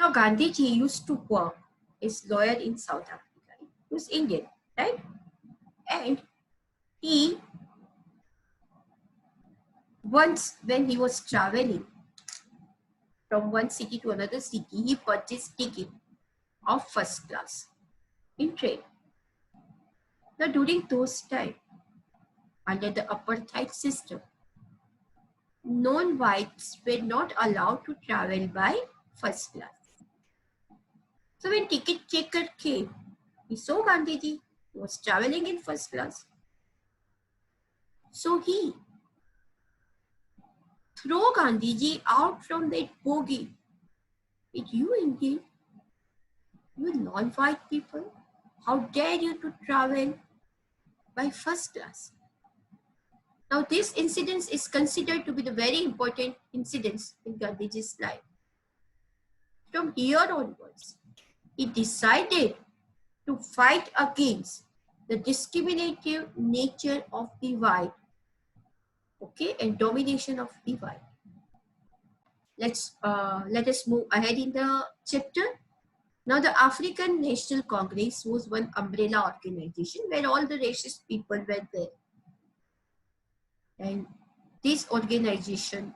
Now, Gandhiji used to work as lawyer in South Africa. He was Indian, right? And he, once when he was traveling from one city to another city, he purchased ticket of first class in train. Now, during those times, under the apartheid system, non-whites were not allowed to travel by first class. So when ticket checker came, he saw Gandhiji was traveling in first class. So he threw Gandhiji out from that bogie. It's you Indian, you non-white people, how dare you to travel by first class? Now this incident is considered to be the very important incident in Gandhiji's life. From here onwards, he decided to fight against the discriminative nature of the white, okay, and domination of the white. Let us move ahead in the chapter. Now, the African National Congress was one umbrella organization where all the racist people were there. And this organization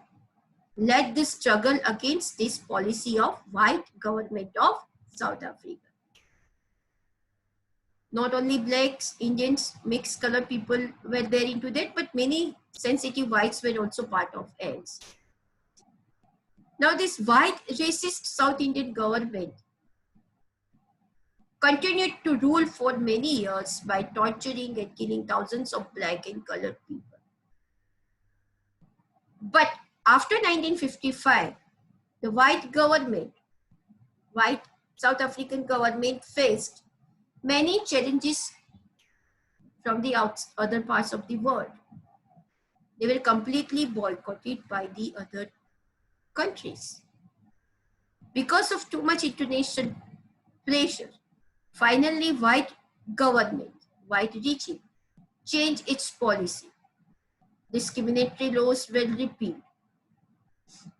led the struggle against this policy of white government of South Africa. Not only blacks, Indians, mixed color people were there into that, but many sensitive whites were also part of ends. Now, this white racist South Indian government continued to rule for many years by torturing and killing thousands of black and colored people. But after 1955, the white South African government faced many challenges from the other parts of the world. They were completely boycotted by the other countries. Because of too much international pressure, finally white regime changed its policy. Discriminatory laws were repealed.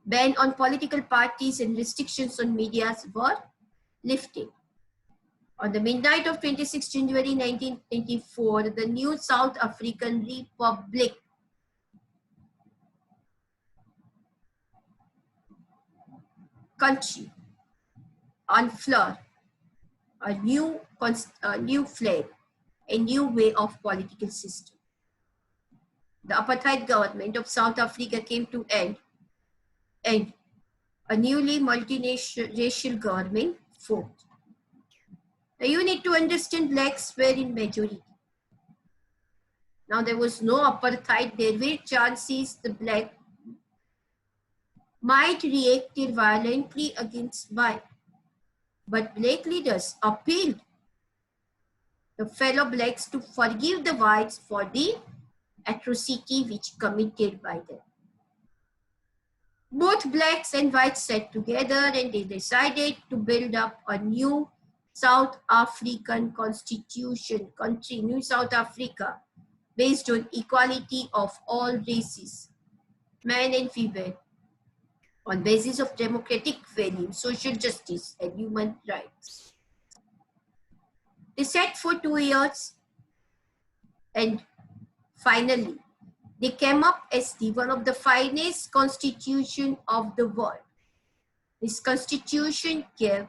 Ban on political parties and restrictions on media were lifted. On the midnight of 26 January 1994, the new South African Republic country unfurled a new flag, a new way of political system. The apartheid government of South Africa came to end, and a newly multiracial government formed. Now you need to understand blacks were in majority. Now there was no apartheid. There were chances the black might react violently against white. But black leaders appealed the fellow blacks to forgive the whites for the atrocity which committed by them. Both blacks and whites sat together and they decided to build up a new South African constitution, New South Africa, based on equality of all races, men and female, on basis of democratic values, social justice, and human rights. They sat for 2 years and finally they came up as one of the finest constitution of the world. This constitution gave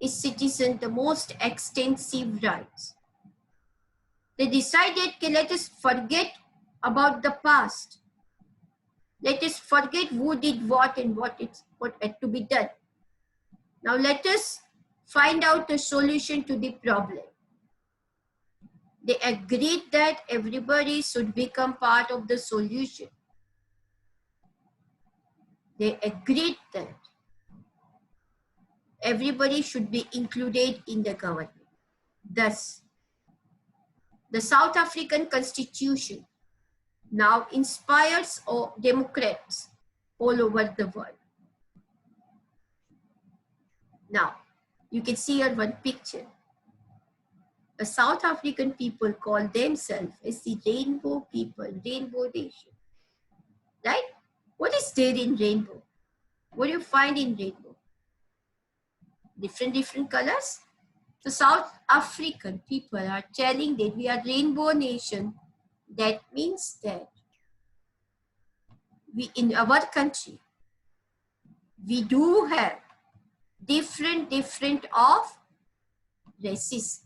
its citizens the most extensive rights. They decided, okay, let us forget about the past. Let us forget who did what and what had to be done. Now let us find out a solution to the problem. They agreed that everybody should become part of the solution. They agreed that everybody should be included in the government. Thus, the South African Constitution now inspires Democrats all over the world. Now, you can see here one picture. The South African people call themselves as the rainbow people, rainbow nation. Right? What is there in rainbow? What do you find in rainbow? different colors. So South African people are telling that we are rainbow nation. That means that we in our country, we do have different of races.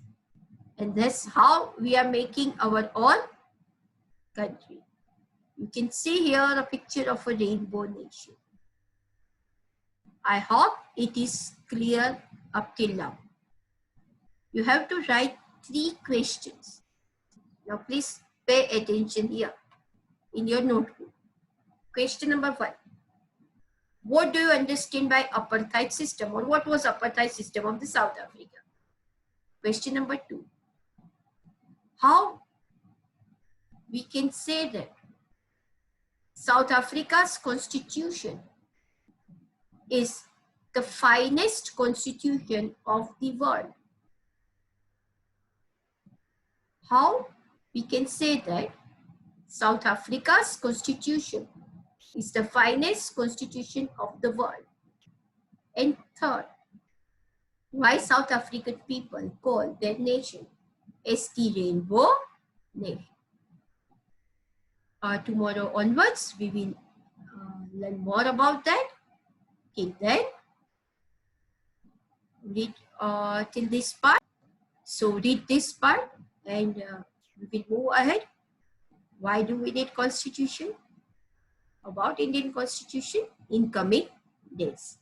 And that's how we are making our own country. You can see here a picture of a rainbow nation. I hope it is clear up till now. You have to write 3 questions. Now please pay attention here in your notebook. Question number 1. What do you understand by apartheid system, or what was apartheid system of the South Africa? Question number 2. How we can say that South Africa's constitution is the finest constitution of the world? How we can say that South Africa's constitution is the finest constitution of the world? And third, why South African people call their nation as the Rainbow Nation? Tomorrow onwards, we will learn more about that. Till then, read till this part. So read this part and we will move ahead. Why do we need constitution? About Indian constitution in coming days.